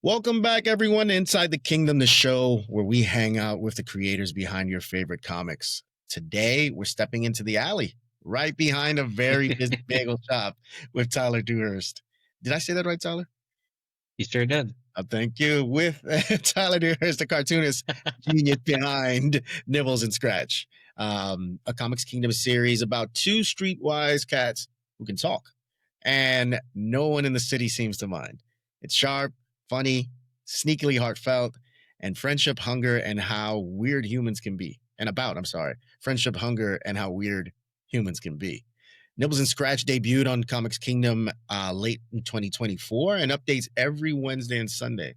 Welcome back, everyone, to Inside the Kingdom, the show where we hang out with the creators behind your favorite comics. Today, we're stepping into the alley, right behind a very busy bagel shop with Tyler Dewhirst. Did I say that right, Tyler? You sure did. Thank you. With Tyler Dewhirst, the cartoonist genius behind Nibbles and Scratch, a Comics Kingdom series about two streetwise cats who can talk, and no one in the city seems to mind. It's sharp, funny, sneakily heartfelt, and friendship, hunger, and how weird humans can be. Friendship, hunger, and how weird humans can be. Nibbles and Scratch debuted on Comics Kingdom late in 2024 and updates every Wednesday and Sunday.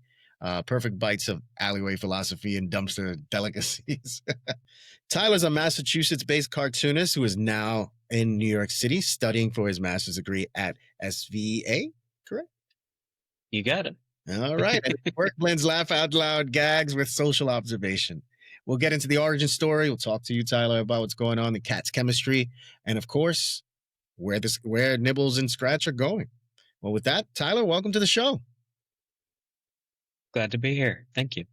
Perfect bites of alleyway philosophy and dumpster delicacies. Tyler's a Massachusetts-based cartoonist who is now in New York City studying for his master's degree at SVA, correct? You got it. All right. And his work blends laugh out loud gags with social observation. We'll get into the origin story. We'll talk to you, Tyler, about what's going on, the cat's chemistry, and of course, where Nibbles and Scratch are going. Well, with that, Tyler, welcome to the show. Glad to be here. Thank you.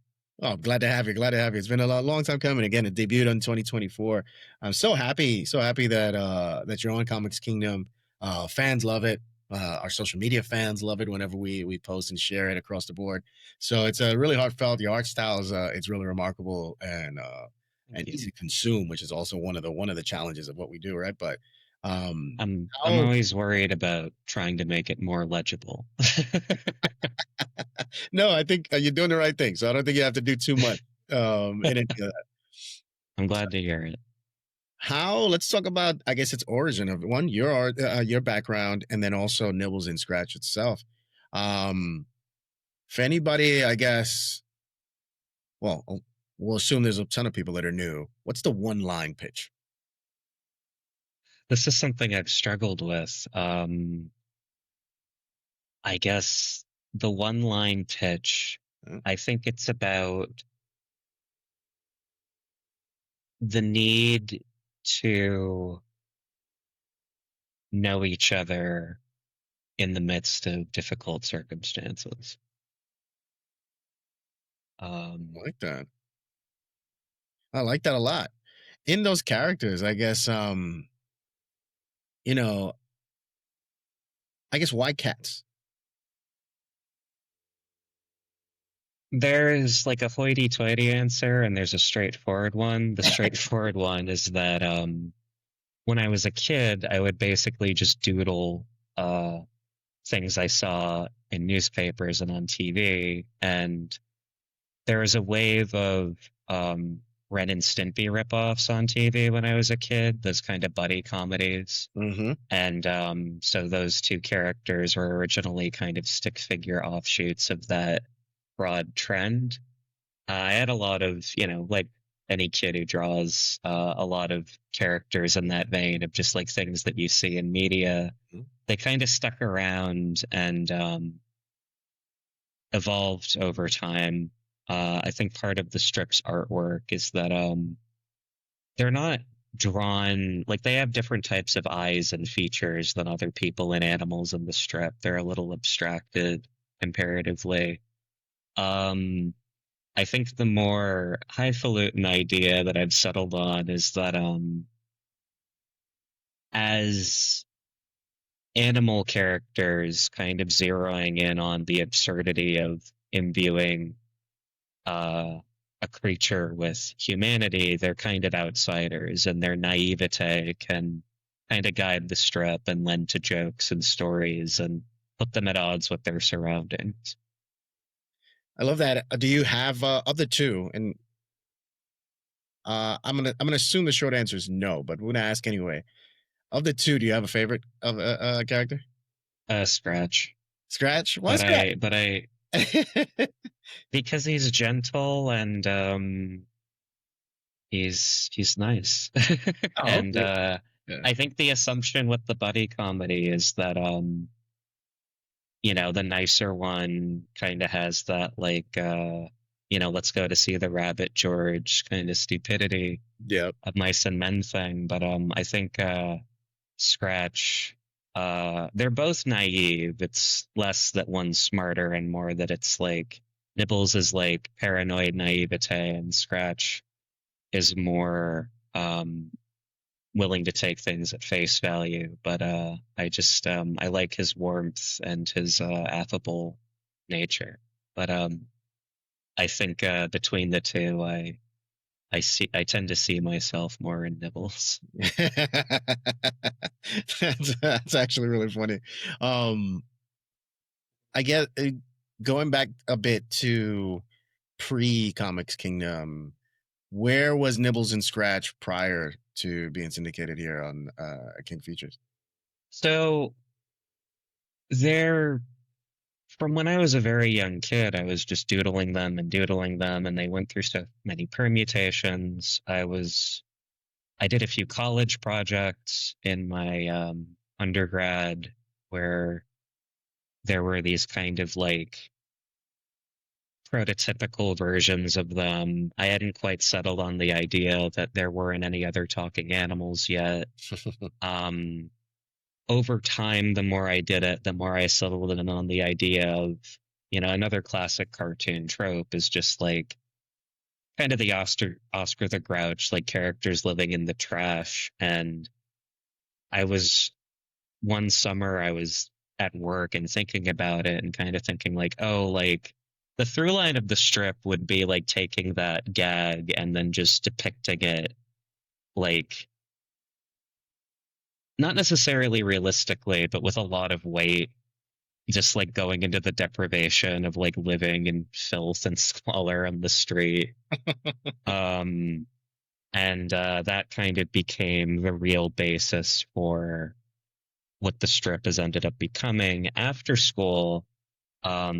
Oh, glad to have you. Glad to have you. It's been a long time coming. Again, it debuted in 2024. I'm so happy that that you're on Comics Kingdom. Fans love it. Our social media fans love it whenever we post and share it across the board. So it's really heartfelt. The art style is it's really remarkable and easy to consume, which is also one of the challenges of what we do, right? But I'm always worried about trying to make it more legible. No, I think you're doing the right thing. So I don't think you have to do too much in any of that. I'm glad to hear it. Let's talk about, I guess, its origin of one, your art, your background, and then also Nibbles and Scratch itself. For anybody, I guess, well, we'll assume there's a ton of people that are new. What's the one-line pitch? This is something I've struggled with. I guess the one-line pitch, I think it's about the need to know each other in the midst of difficult circumstances. I like that. I like that a lot. In those characters, I guess, you know, I guess why cats? There's like a hoity-toity answer, and there's a straightforward one. The straightforward one is that when I was a kid, I would basically just doodle things I saw in newspapers and on TV, and there was a wave of Ren and Stimpy ripoffs on TV when I was a kid, those kind of buddy comedies. Mm-hmm. And so those two characters were originally kind of stick figure offshoots of that broad trend. I had a lot of, like any kid who draws, a lot of characters in that vein of just like things that you see in media. Mm-hmm. They kind of stuck around and evolved over time. I think part of the strip's artwork is that they're not drawn, like they have different types of eyes and features than other people and animals in the strip. They're a little abstracted comparatively. I think the more highfalutin idea that I've settled on is that as animal characters kind of zeroing in on the absurdity of imbuing a creature with humanity, they're kind of outsiders, and their naivete can kind of guide the strip and lend to jokes and stories and put them at odds with their surroundings. I love that. Do you have of the two? And I'm gonna assume the short answer is no, but we're gonna ask anyway. Of the two, do you have a favorite of a character? Scratch. Scratch? Why Scratch? Because he's gentle and he's nice. Oh, and yeah. I think the assumption with the buddy comedy is that the nicer one kind of has that like let's go to see the Rabbit George kind of stupidity. Yep. Of mice and men thing. But I think Scratch they're both naive. It's less that one's smarter and more that it's like Nibbles is like paranoid naivete and Scratch is more willing to take things at face value. But I just I like his warmth and his affable nature. But I think between the two, I tend to see myself more in Nibbles. That's actually really funny. I get going back a bit to pre-Comics Kingdom. Where was Nibbles and Scratch prior to being syndicated here on King Features? So they're from when I was a very young kid, I was just doodling them, and they went through so many permutations. I did a few college projects in my undergrad where there were these kind of like prototypical versions of them. I hadn't quite settled on the idea that there weren't any other talking animals yet. Over time, the more I did it, the more I settled in on the idea of, another classic cartoon trope is just like kind of the Oscar the Grouch, like characters living in the trash. And one summer I was at work and thinking about it and kind of thinking like, oh, like the through line of the strip would be like taking that gag and then just depicting it like not necessarily realistically, but with a lot of weight, just like going into the deprivation of like living in filth and squalor on the street. And that kind of became the real basis for what the strip has ended up becoming. After school, as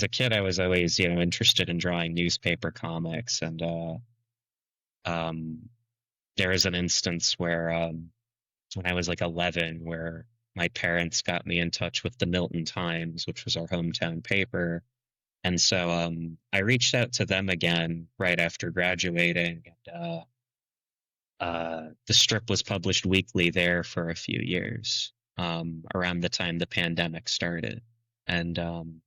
a kid, I was always, interested in drawing newspaper comics, and there is an instance where when I was like 11, where my parents got me in touch with the Milton Times, which was our hometown paper. And so I reached out to them again right after graduating. And the strip was published weekly there for a few years, around the time the pandemic started. And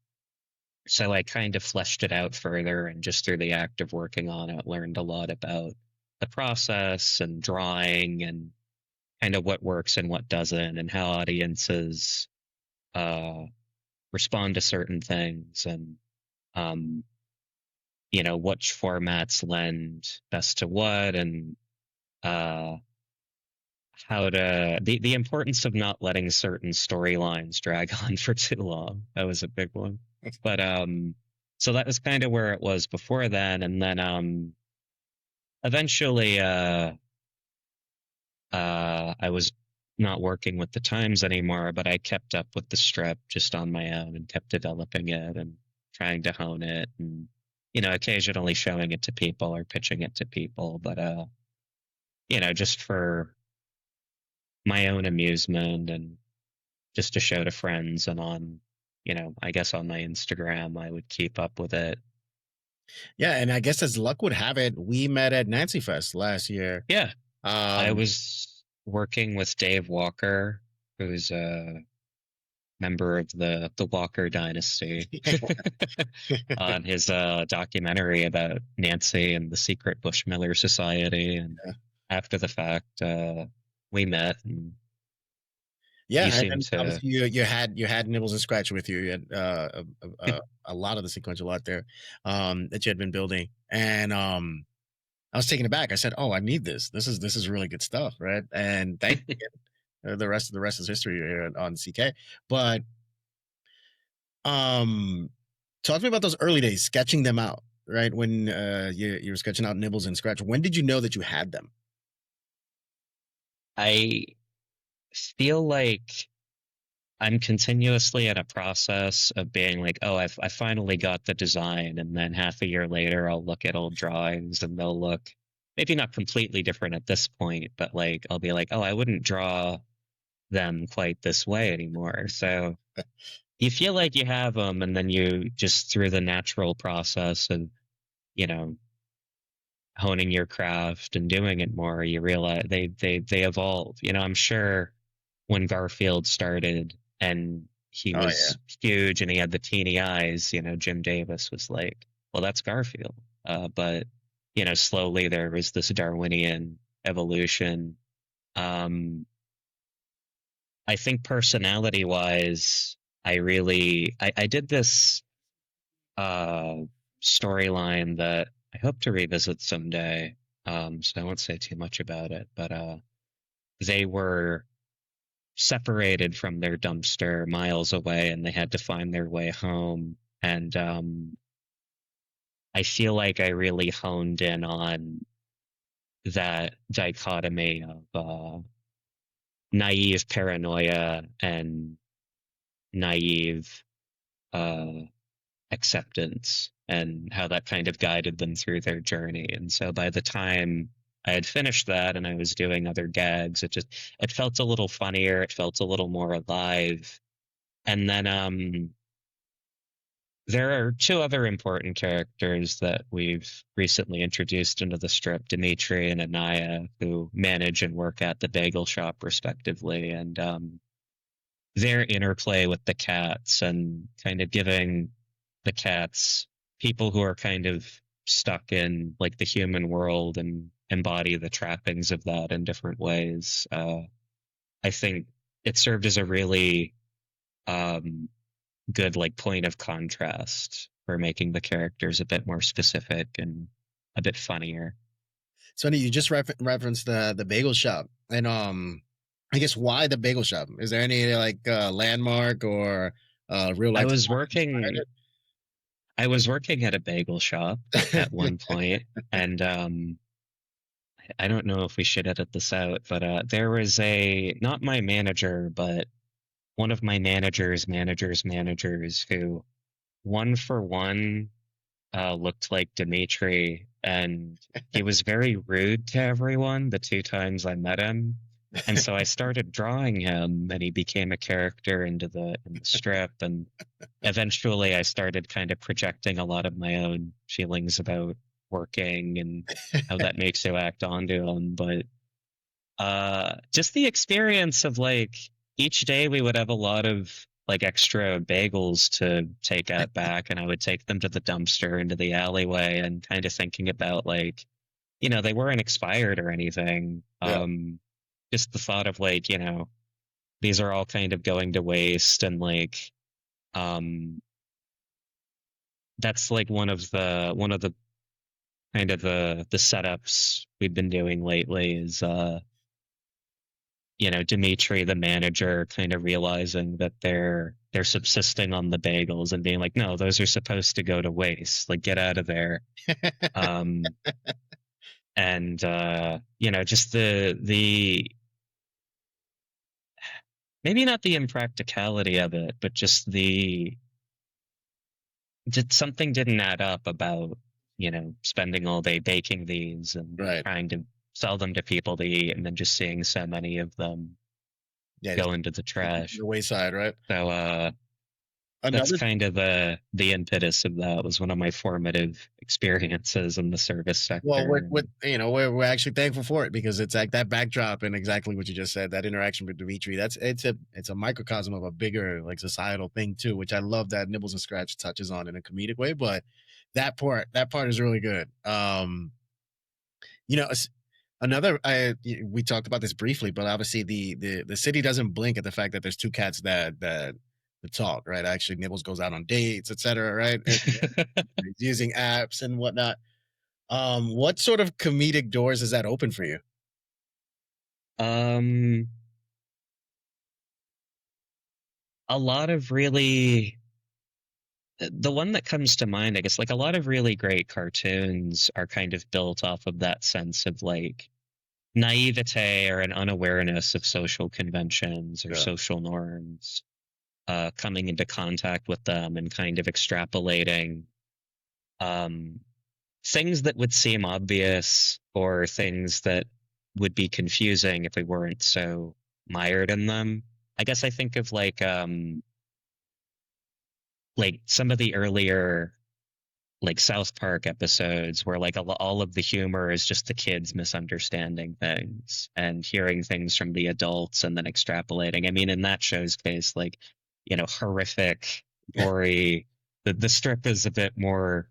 so I kind of fleshed it out further, and just through the act of working on it, learned a lot about the process and drawing and kind of what works and what doesn't, and how audiences respond to certain things, and which formats lend best to what, and how to the importance of not letting certain storylines drag on for too long. That was a big one. But so that was kind of where it was before then, and then eventually I was not working with the Times anymore, but I kept up with the strip just on my own and kept developing it and trying to hone it, and occasionally showing it to people or pitching it to people, but just for my own amusement and just to show to friends, and on I guess on my Instagram I would keep up with it. Yeah, and I guess as luck would have it, we met at Nancy Fest last year. Yeah. I was working with Dave Walker, who's a member of the Walker dynasty, on his documentary about Nancy and the secret Bushmiller Society. And after the fact, we met. And yeah, you and seemed to. obviously you had Nibbles and Scratch with you. You had a lot of the sequential art there that you had been building, and I was taken aback. I said, "Oh, I need this. This is really good stuff, right?" And thank you. The rest is history here on CK. But talk to me about those early days, sketching them out, right? When you were sketching out Nibbles and Scratch. When did you know that you had them? I feel like I'm continuously in a process of being like, oh, I finally got the design, and then half a year later I'll look at old drawings and they'll look maybe not completely different at this point, but like I'll be like, oh, I wouldn't draw them quite this way anymore. So you feel like you have them, and then you just, through the natural process of honing your craft and doing it more, you realize they evolve. I'm sure when Garfield started and he Oh yeah. was huge and he had the teeny eyes, Jim Davis was like, well, that's Garfield. But, slowly there was this Darwinian evolution. I think personality wise, I did this storyline that I hope to revisit someday. So I won't say too much about it, but they were separated from their dumpster miles away and they had to find their way home. And I feel like I really honed in on that dichotomy of naive paranoia and naive uh, acceptance and how that kind of guided them through their journey. And so by the time I had finished that and I was doing other gags, it felt a little funnier, it felt a little more alive. And then there are two other important characters that we've recently introduced into the strip, Dimitri and Anaya, who manage and work at the bagel shop respectively. And their interplay with the cats and kind of giving the cats people who are kind of stuck in like the human world and embody the trappings of that in different ways. I think it served as a really good like point of contrast for making the characters a bit more specific and a bit funnier. So you just referenced the bagel shop, and I guess why the bagel shop? Is there any like landmark or real life? I was working at a bagel shop at one point, and I don't know if we should edit this out, but there was not my manager, but one of my managers who one for one looked like Dimitri, and he was very rude to everyone the two times I met him. And so I started drawing him, and he became a character in the strip. And eventually, I started kind of projecting a lot of my own feelings about working and how that makes you act onto him. But just the experience of like each day we would have a lot of like extra bagels to take out back, and I would take them to the dumpster into the alleyway, and kind of thinking about like, they weren't expired or anything. Yeah. Just the thought of like, these are all kind of going to waste, and like, that's like one of the kind of the setups we've been doing lately is Dimitri, the manager, kind of realizing that they're subsisting on the bagels and being like, no, those are supposed to go to waste. Like, get out of there. And just the maybe not the impracticality of it, but just something didn't add up about spending all day baking these and trying to sell them to people to eat, and then just seeing so many of them go into the trash. The wayside, right? So that's kind of the impetus of that. Was one of my formative experiences in the service sector. Well, we're actually thankful for it, because it's like that backdrop and exactly what you just said, that interaction with Dimitri. It's a microcosm of a bigger like societal thing too, which I love that Nibbles and Scratch touches on in a comedic way. But that part is really good. We talked about this briefly, but obviously the city doesn't blink at the fact that there's two cats that talk, right? Actually, Nibbles goes out on dates, etc., right? He's using apps and whatnot. What sort of comedic doors does that open for you? A lot of really, the one that comes to mind, I guess, like a lot of really great cartoons are kind of built off of that sense of like naivete or an unawareness of social conventions or social norms, coming into contact with them and kind of extrapolating things that would seem obvious or things that would be confusing if we weren't so mired in them. I guess I think of like some of the earlier like South Park episodes where like all of the humor is just the kids misunderstanding things and hearing things from the adults and then extrapolating. I mean, in that show's case, like, horrific, gory. The strip is a bit more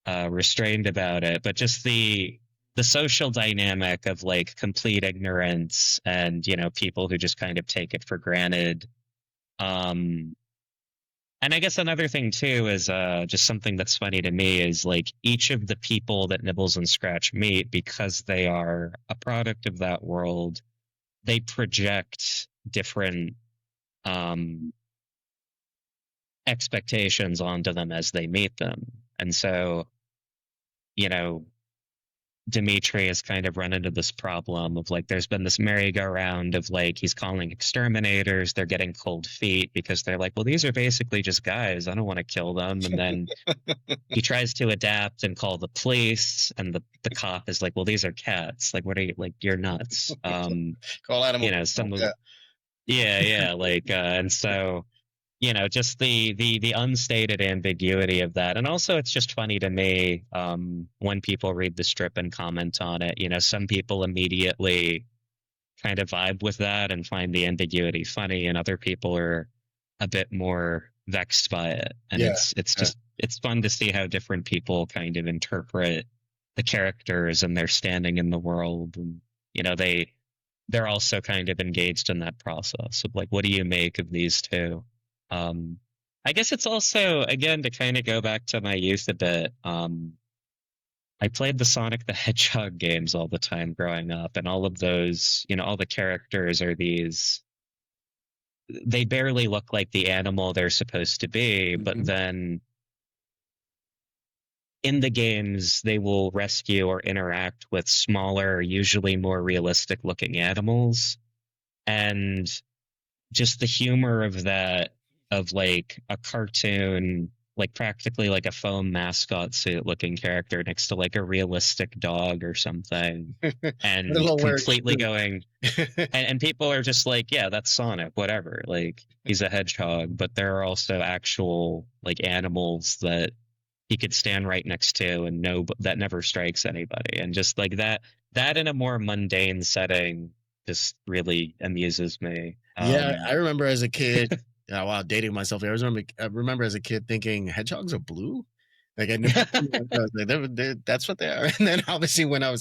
restrained about it, but just the social dynamic of like complete ignorance and people who just kind of take it for granted. Um, and I guess another thing too is just something that's funny to me is like each of the people that Nibbles and Scratch meet, because they are a product of that world, they project different um, expectations onto them as they meet them. And so, you know, Dimitri has kind of run into this problem of like there's been this merry-go-round of like he's calling exterminators, they're getting cold feet because they're like, well, these are basically just guys, I don't want to kill them. And then he tries to adapt and call the police, and the cop is like, well, these are cats, like what are you, like, you're nuts. Call animal. Some of Yeah. yeah, like and so just the unstated ambiguity of that. And also it's just funny to me when people read the strip and comment on it. Some people immediately kind of vibe with that and find the ambiguity funny, and other people are a bit more vexed by it. And Yeah. it's just it's fun to see how different people kind of interpret the characters and their standing in the world. And they're also kind of engaged in that process of like, what do you make of these two? I guess it's also, again, to kind of go back to my youth a bit. I played the Sonic the Hedgehog games all the time growing up, and all of those, all the characters are they barely look like the animal they're supposed to be, but then in the games, they will rescue or interact with smaller, usually more realistic looking animals. And just the humor of that, of like a cartoon, like practically like a foam mascot suit looking character next to like a realistic dog or something, and completely going and people are just like, yeah, that's Sonic, whatever, like he's a hedgehog. But there are also actual like animals that he could stand right next to and know that never strikes anybody. And just like that in a more mundane setting just really amuses me. Yeah, I remember as a kid, wow, dating myself here. I remember as a kid thinking hedgehogs are blue. Like I never, that's what they are. And then obviously when I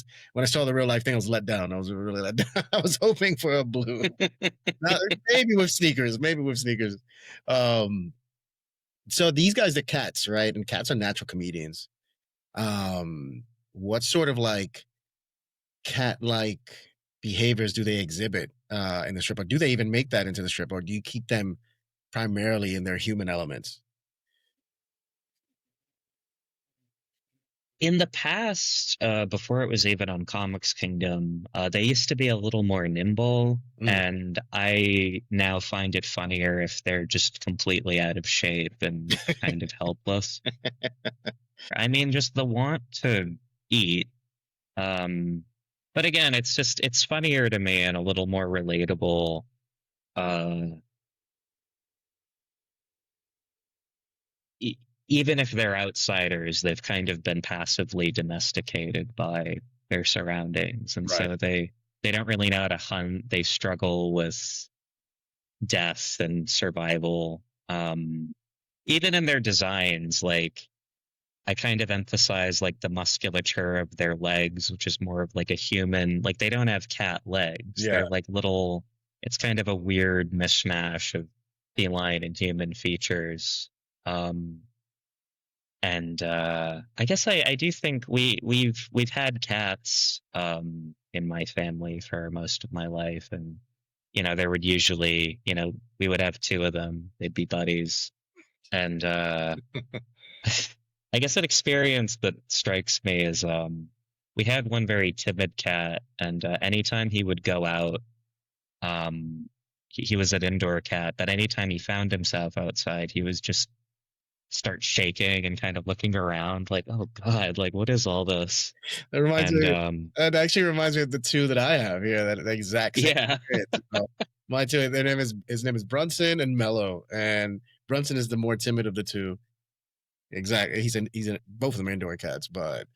saw the real life thing, I was let down. I was really let down. I was hoping for a blue. Maybe with sneakers. So these guys are cats, right? And cats are natural comedians. What sort of like cat-like behaviors do they exhibit in the strip, or do they even make that into the strip, or do you keep them primarily in their human elements? In the past, before it was even on Comics Kingdom, they used to be a little more nimble, and I now find it funnier if they're just completely out of shape and kind of helpless. I mean, just the want to eat. But again, it's funnier to me and a little more relatable. Even if they're outsiders, they've kind of been passively domesticated by their surroundings, and so they don't really know how to hunt. They struggle with death and survival. Even in their designs, like I kind of emphasize like the musculature of their legs, which is more of like a human. Like they don't have cat legs. Yeah. They're like little. It's kind of a weird mishmash of feline and human features. And I guess I do think we've had cats in my family for most of my life, and there would usually we would have two of them. They'd be buddies, and I guess an experience that strikes me is we had one very timid cat, and anytime he would go out, he was an indoor cat, but anytime he found himself outside, he was just start shaking and kind of looking around like, oh God, like what is all this? That reminds me. That actually reminds me of the two that I have here. That the exact same. Yeah. My two. His name is Brunson and Mellow, and Brunson is the more timid of the two. exactly. He's in both of them indoor cats, but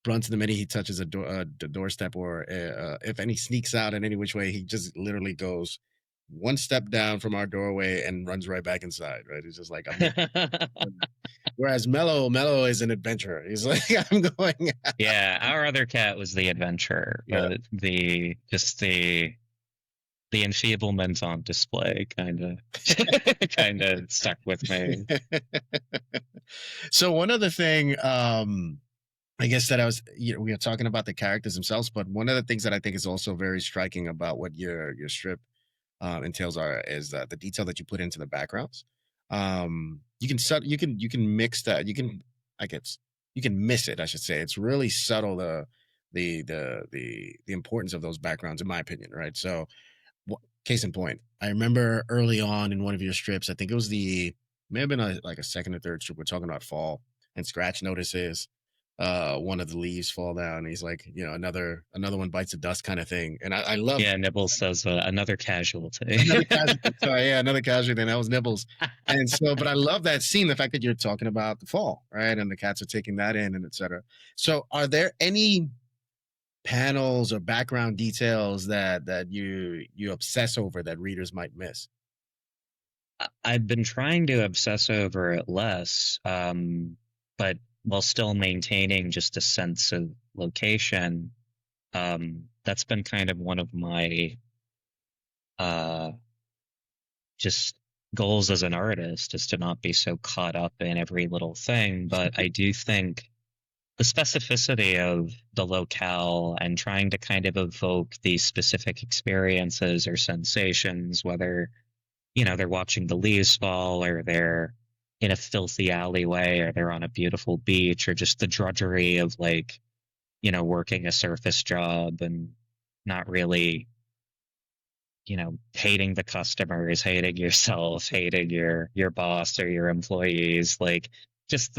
Brunson, the minute he touches a door, the doorstep, or if any sneaks out in any which way, he just literally goes one step down from our doorway and runs right back inside. Right? It's just like I'm not. Whereas Mellow is an adventurer. He's like, I'm going. Yeah, our other cat was the adventurer, Yeah. but the enfeeblement on display kind of stuck with me. So one other thing, I guess that we were talking about the characters themselves, but one of the things that I think is also very striking about what your strip entails is the detail that you put into the backgrounds. You can mix that. I guess you can miss it. I should say it's really subtle. The importance of those backgrounds, in my opinion, right? So, case in point, I remember early on in one of your strips. I think it was may have been like a second or third strip. We're talking about fall, and Scratch notices one of the leaves fall down. And he's like, another one bites the dust kind of thing. And I love Yeah, Nibbles says another casualty. another casualty. Sorry, yeah, another casualty. And that was Nibbles. And so, but I love that scene, the fact that you're talking about the fall, right? And the cats are taking that in and etc. So are there any panels or background details that you obsess over that readers might miss? I've been trying to obsess over it less, but while still maintaining just a sense of location. That's been kind of one of my uh, just goals as an artist, is to not be so caught up in every little thing. But I do think the specificity of the locale and trying to kind of evoke these specific experiences or sensations, whether, they're watching the leaves fall, or they're in a filthy alleyway, or they're on a beautiful beach, or just the drudgery of, like, working a surface job and not really, hating the customers, hating yourself, hating your boss or your employees. Like, just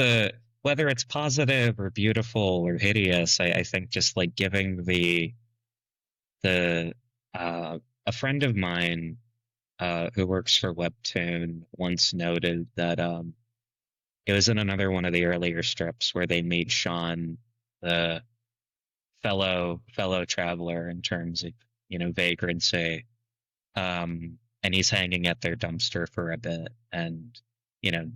whether it's positive or beautiful or hideous, I think just like giving the a friend of mine who works for Webtoon once noted that it was in another one of the earlier strips where they made Sean the fellow traveler in terms of, vagrancy, and he's hanging at their dumpster for a bit, and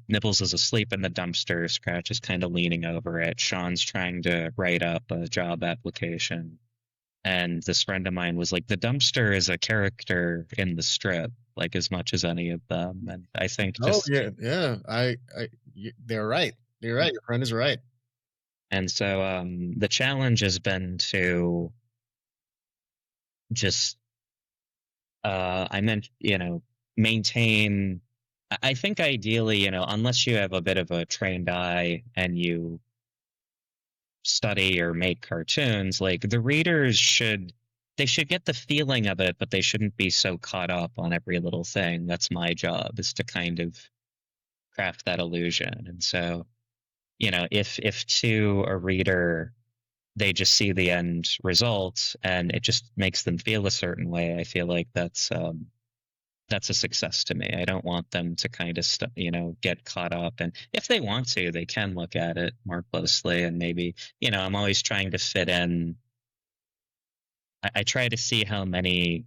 Nibbles is asleep in the dumpster, Scratch is kind of leaning over it, Sean's trying to write up a job application, and this friend of mine was like, the dumpster is a character in the strip, like, as much as any of them. And I think Oh just, yeah, yeah. They're right. You're right. Your friend is right. and so the challenge has been to just I meant, maintain. I think ideally, unless you have a bit of a trained eye and you study or make cartoons, like, the readers they should get the feeling of it, but they shouldn't be so caught up on every little thing. That's my job, is to kind of craft that illusion. And so, if to a reader they just see the end result and it just makes them feel a certain way, I feel like that's a success to me. I don't want them to kind of get caught up. And if they want to, they can look at it more closely, and maybe, I'm always trying to fit in. I try to see how many,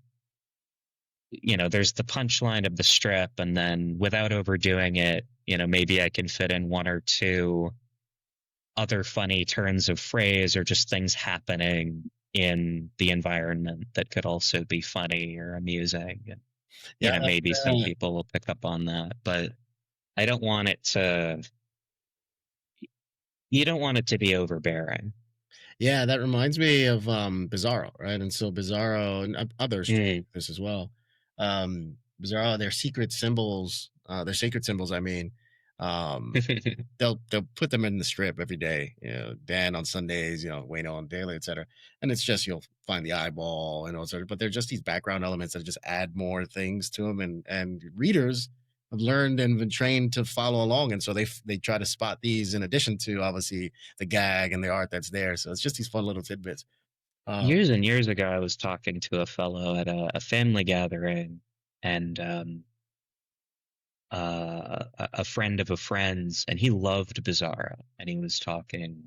there's the punchline of the strip, and then without overdoing it, maybe I can fit in one or two other funny turns of phrase, or just things happening in the environment that could also be funny or amusing. And, Yeah, maybe some people will pick up on that, but I don't want it to, you don't want it to be overbearing. yeah. That reminds me of Bizarro, right? And so Bizarro and others do Mm. this as well. Bizarro, their secret symbols, their sacred symbols. I mean, um, they'll put them in the strip every day. Dan on Sundays, Wayno on daily, etc. And it's just you'll find the eyeball and all sorts. But they're just these background elements that just add more things to them, and readers have learned and been trained to follow along, and so they try to spot these in addition to obviously the gag and the art that's there. So it's just these fun little tidbits. Years and years ago, I was talking to a fellow at a family gathering, and a friend of a friend's, and he loved Bizarro, and he was talking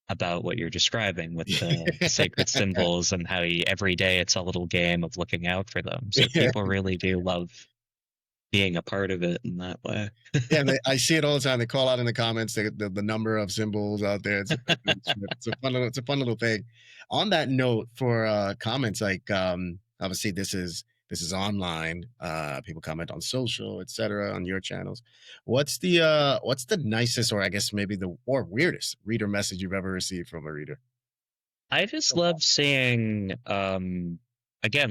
about what you're describing with the sacred symbols and how every day it's a little game of looking out for them. So people really do love being a part of it in that way. Yeah, I see it all the time. They call out in the comments the number of symbols out there. It's a fun little thing. On that note, for comments, like obviously this is online. People comment on social, etc., on your channels. What's the nicest, or I guess maybe the or weirdest reader message you've ever received from a reader? I just love seeing again,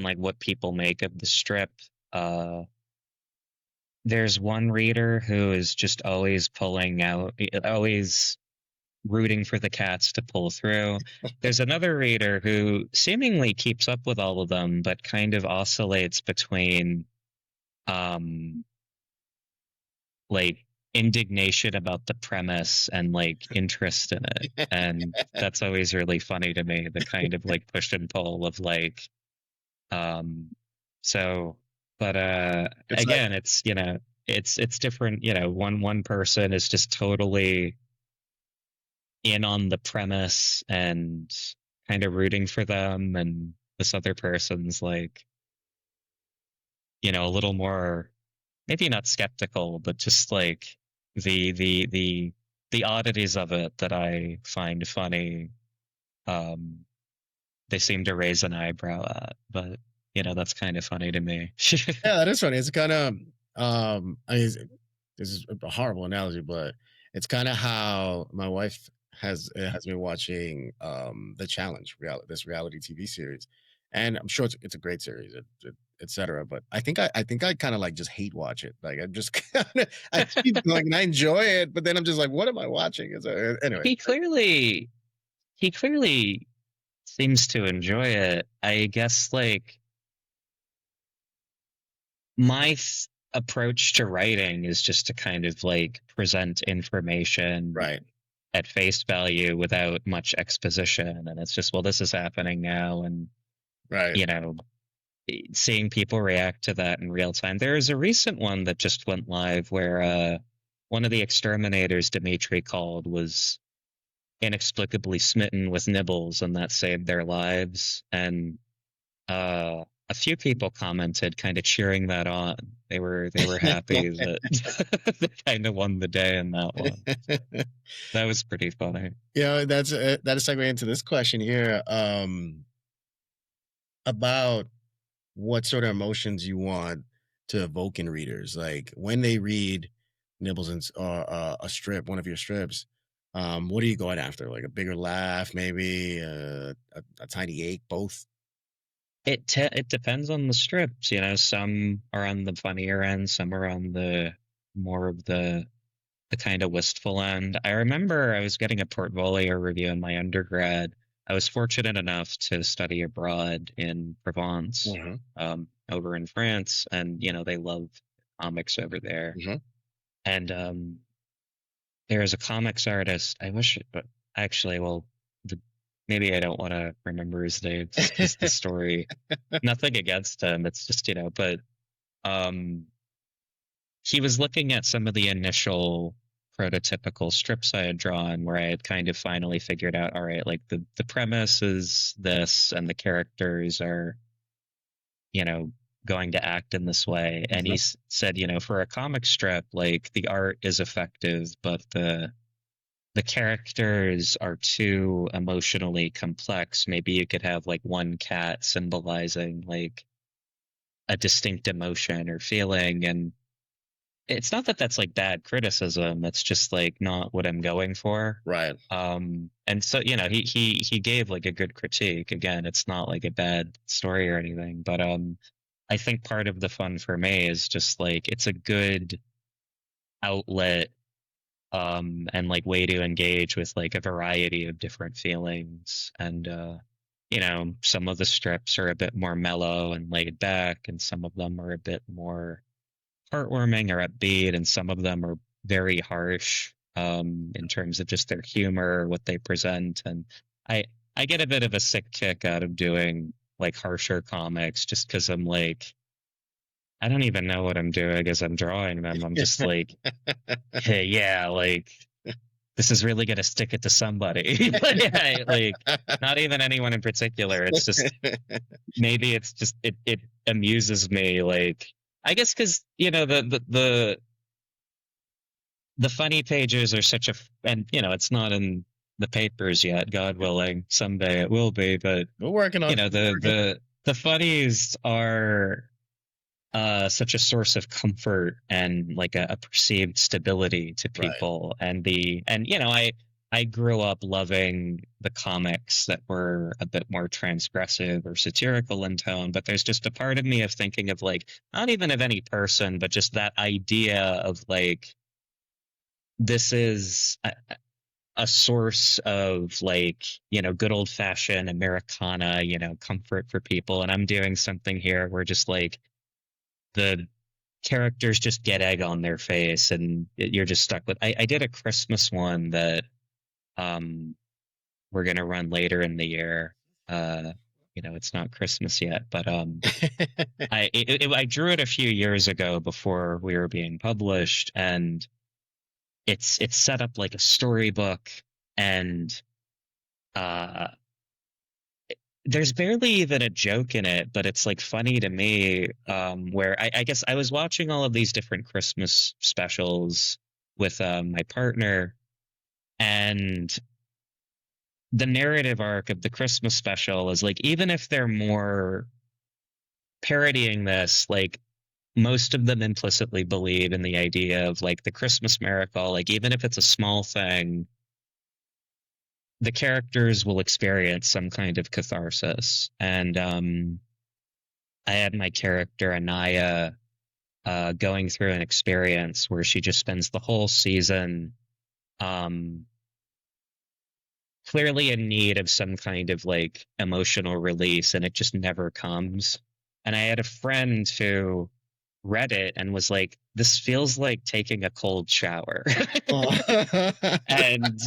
like what people make of the strip. There's one reader who is just always pulling out, always rooting for the cats to pull through. There's another reader who seemingly keeps up with all of them, but kind of oscillates between like indignation about the premise and like interest in it. And that's always really funny to me, the kind of like push and pull of like so but It's like, again, it's it's different. One person is just totally in on the premise and kind of rooting for them, and this other person's like a little more, maybe not skeptical, but just like the oddities of it that I find funny. They seem to raise an eyebrow at, but that's kind of funny to me. yeah, that is funny. It's kind of I mean, this is a horrible analogy, but it's kind of how my wife has been watching The Challenge, this reality TV series, and I'm sure it's a great series, etc. But I think I kind of like just hate watch it. Like I just I keep like, and I enjoy it, but then I'm just like, what am I watching? Anyway. He clearly seems to enjoy it. I guess like my approach to writing is just to kind of like present information Right. at face value without much exposition, and it's just, well, this is happening now, and Right. seeing people react to that in real time. There is a recent one that just went live where one of the exterminators Dimitri called was inexplicably smitten with nibbles, and that saved their lives. And a few people commented, kind of cheering that on. They were happy that they kind of won the day in that one. That was pretty funny. Yeah, that is a segue into this question here, about what sort of emotions you want to evoke in readers. Like when they read Nibbles and a strip, one of your strips, what are you going after? Like a bigger laugh, maybe a tiny ache, both? It depends on the strips. Some are on the funnier end, some are on the more of the kind of wistful end. I remember I was getting a portfolio review in my undergrad. I was fortunate enough to study abroad in Provence, over in France, and they love comics over there. And there is a comics artist. I wish, but actually, well, maybe I don't want to remember his name. It's just the story. Nothing against him. It's just but he was looking at some of the initial prototypical strips I had drawn, where I had kind of finally figured out, all right, like the premise is this, and the characters are, going to act in this way. And he said, for a comic strip, like the art is effective, but the characters are too emotionally complex. Maybe you could have like one cat symbolizing like a distinct emotion or feeling, and it's not that that's like bad criticism. It's just like not what I'm going for. Right. And so he gave like a good critique. Again, it's not like a bad story or anything, but I think part of the fun for me is just like it's a good outlet and like way to engage with like a variety of different feelings. And some of the strips are a bit more mellow and laid back, and some of them are a bit more heartwarming or upbeat, and some of them are very harsh in terms of just their humor, what they present. And I get a bit of a sick kick out of doing like harsher comics, just because I'm like, I don't even know what I'm doing as I'm drawing them. I'm just like, hey, yeah, like this is really gonna stick it to somebody. But yeah, like not even anyone in particular. It's just maybe it's just it amuses me. Like I guess because the funny pages are such a and it's not in the papers yet. God willing, someday it will be. But We're working on it. The funnies are such a source of comfort and like a perceived stability to Right. people. And I grew up loving the comics that were a bit more transgressive or satirical in tone, but there's just a part of me of thinking of like not even of any person, but just that idea of like this is a source of like good old fashioned Americana comfort for people, and I'm doing something here where just like the characters just get egg on their face and you're just stuck with I did a Christmas one that um we're gonna run later in the year. It's not Christmas yet, but I drew it a few years ago before we were being published, and it's set up like a storybook, and uh there's barely even a joke in it, but it's like funny to me. Where I guess I was watching all of these different Christmas specials with my partner, and the narrative arc of the Christmas special is like, even if they're more parodying this, like most of them implicitly believe in the idea of like the Christmas miracle. Like even if it's a small thing, the characters will experience some kind of catharsis. And I had my character Anaya going through an experience where she just spends the whole season um, clearly in need of some kind of like emotional release, and it just never comes. And I had a friend who read it and was like, "This feels like taking a cold shower." Oh. And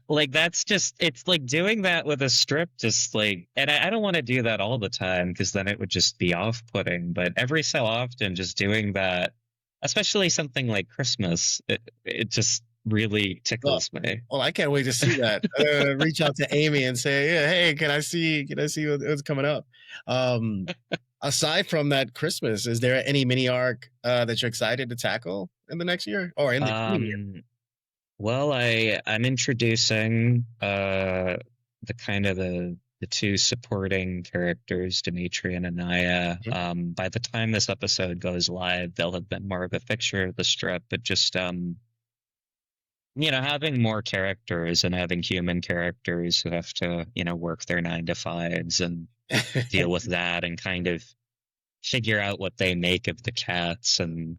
like that's just it's like doing that with a strip just like and I don't want to do that all the time because then it would just be off-putting, but every so often just doing that, especially something like Christmas, it just really Well, tickles me. well, I can't wait to see that. Reach out to Amy and say, yeah, hey, can I see what's coming up? Um, Aside from that Christmas, is there any mini arc that you're excited to tackle in the next year or in the coming year? um well, I'm introducing the kind of the two supporting characters, Dimitri and Anaya. Mhm. By the time this episode goes live, they'll have been more of a picture of the strip, but just having more characters and having human characters who have to, work their 9 to 5s and deal with that and kind of figure out what they make of the cats and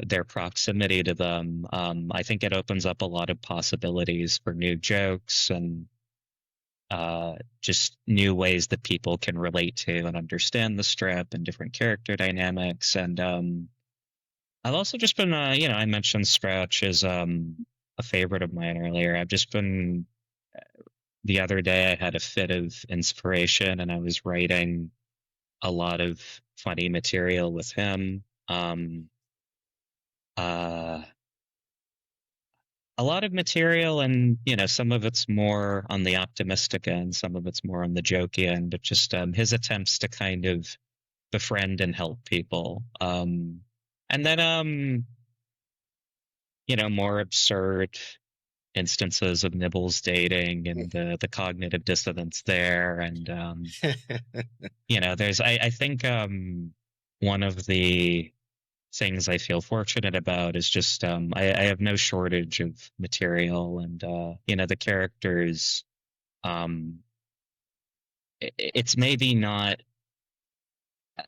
their proximity to them. I think it opens up a lot of possibilities for new jokes and just new ways that people can relate to and understand the strip and different character dynamics. And I've also just been, I mentioned Scratch is a favorite of mine earlier. I've just been, the other day, I had a fit of inspiration and I was writing a lot of funny material with him. Uh, a lot of material, and some of it's more on the optimistic end, some of it's more on the jokey end, but just his attempts to kind of befriend and help people. And then more absurd instances of Nibbles dating and the cognitive dissonance there. And there's I think one of the things I feel fortunate about is just I have no shortage of material, and the characters. It's maybe not.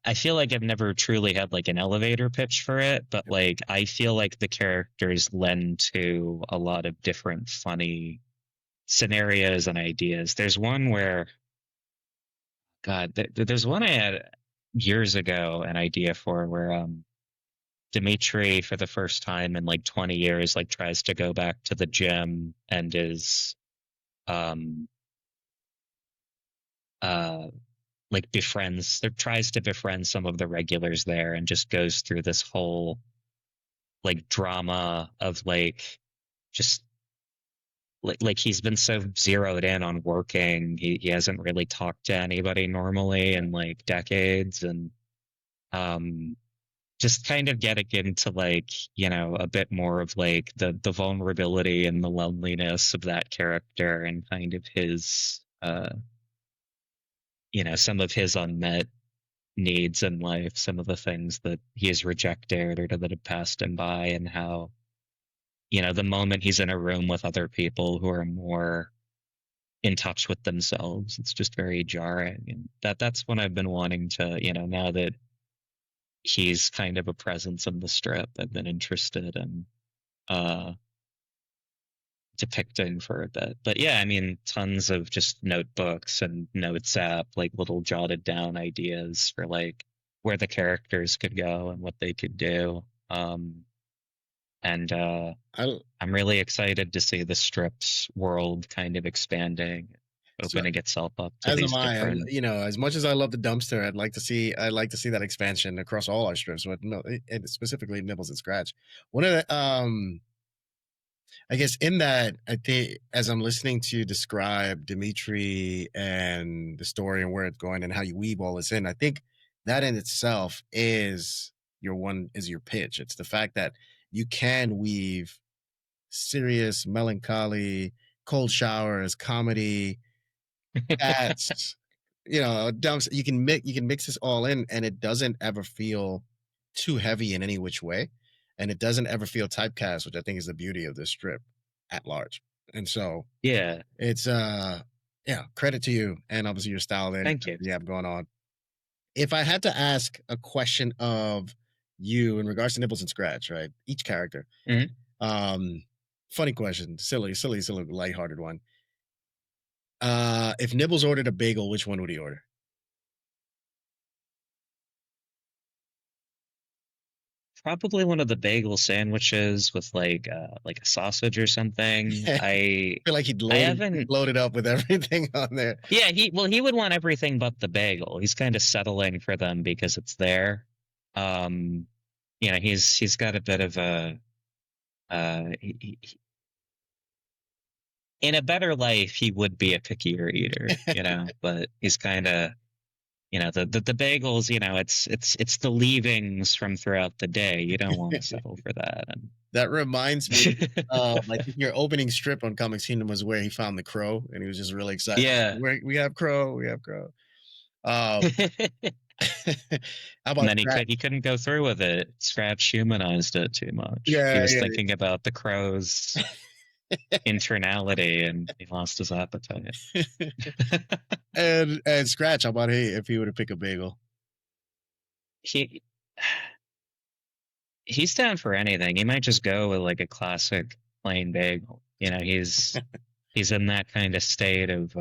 I feel like I've never truly had like an elevator pitch for it, but like I feel like the characters lend to a lot of different funny scenarios and ideas. There's one where, God, there's one I had years ago an idea for where Dimitri, for the first time in like 20 years, like tries to go back to the gym and is um uh like befriends, or tries to befriend some of the regulars there, and just goes through this whole like drama of like just like he's been so zeroed in on working. He hasn't really talked to anybody normally in like decades, and um just kind of getting into like, you know, a bit more of like the vulnerability and the loneliness of that character, and kind of his you know, some of his unmet needs in life, some of the things that he has rejected or that have passed him by, and how, you know, the moment he's in a room with other people who are more in touch with themselves, it's just very jarring. And that's when I've been wanting to, you know, now that he's kind of a presence in the strip, I've been interested in uh depicting for a bit. But yeah, I mean, tons of just notebooks and notes app, like little jotted down ideas for like where the characters could go and what they could do. And I I'm really excited to see the strips world kind of expanding, so opening itself up to as am these I. different. You know, as much as I love the dumpster, I'd like to see that expansion across all our strips, but no, and specifically Nibbles and Scratch. One of the I guess in that, I think as I'm listening to you describe Dimitri and the story and where it's going and how you weave all this in, I think that in itself is your pitch. It's the fact that you can weave serious, melancholy, cold showers, comedy, cats, you know, dumps. You can mix this all in, and it doesn't ever feel too heavy in any which way, and it doesn't ever feel typecast, which I think is the beauty of this strip at large. And so Yeah, it's yeah, credit to you and obviously your style and thank you. you have going on. If I had to ask a question of you in regards to Nibbles and Scratch, right? Each character. Mhm. Um Funny question, silly, lighthearted one. If Nibbles ordered a bagel, which one would he order? Probably one of the bagel sandwiches with like a sausage or something. Yeah, I feel like I haven't. load it up with everything on there. Yeah, he would want everything but the bagel. He's kind of settling for them because it's there. Um, you know, he's got a bit of a in a better life he would be a pickier eater, you know, but he's kind of, you know, the bagels, you know, it's the leavings from throughout the day. You don't want to settle for that. That reminds me, I And think your opening strip on Comics Kingdom was where he found the crow, and he was just really excited. yeah. We have crow, we have crow. Um, how And about then Scratch? he couldn't go through with it. Scratch humanized it too much. He Yeah, was yeah. thinking about the crow's internality, and he lost his appetite. And Scratch, how about if he were to pick a bagel? he he's down for anything. He might just go with like a classic plain bagel. You know, he's in that kind of state of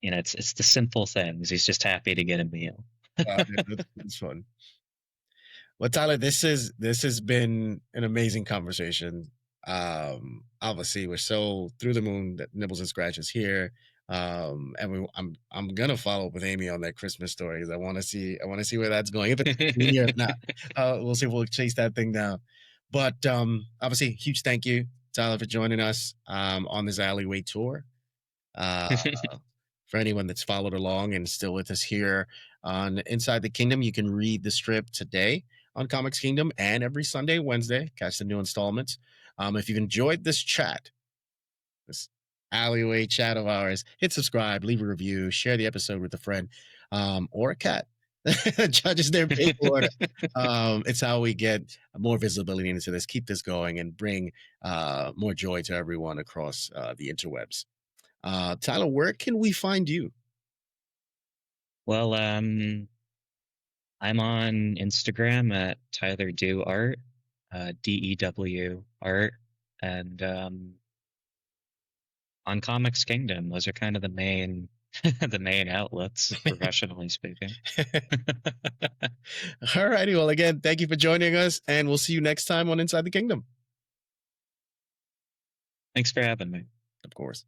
you know, it's the simple things. He's just happy to get a meal. Yeah, that's fun. Well, Tyler, this has been an amazing conversation. Obviously, we're so through the moon that Nibbles and Scratch is here. And I'm gonna follow up with Amy on that Christmas story because I want to see where that's going. If it's here, if not, we'll see if we'll chase that thing down. But obviously, huge thank you, Tyler, for joining us on this Alleyway tour. Uh, for anyone that's followed along and still with us here on Inside the Kingdom, you can read the strip today on Comics Kingdom and every Sunday, Wednesday, catch the new installments. If you've enjoyed this chat, this alleyway chat of ours, hit subscribe, leave a review, share the episode with a friend or a cat. Judges their big order. It's how we get more visibility into this, keep this going, and bring more joy to everyone across the interwebs. Tyler, where can we find you? Well, I'm on Instagram at Tyler Dew Art, DEW Art, and on Comics Kingdom. Those are kind of the main the main outlets, professionally speaking. All righty. Well, again, thank you for joining us, and we'll see you next time on Inside the Kingdom. Thanks for having me. Of course.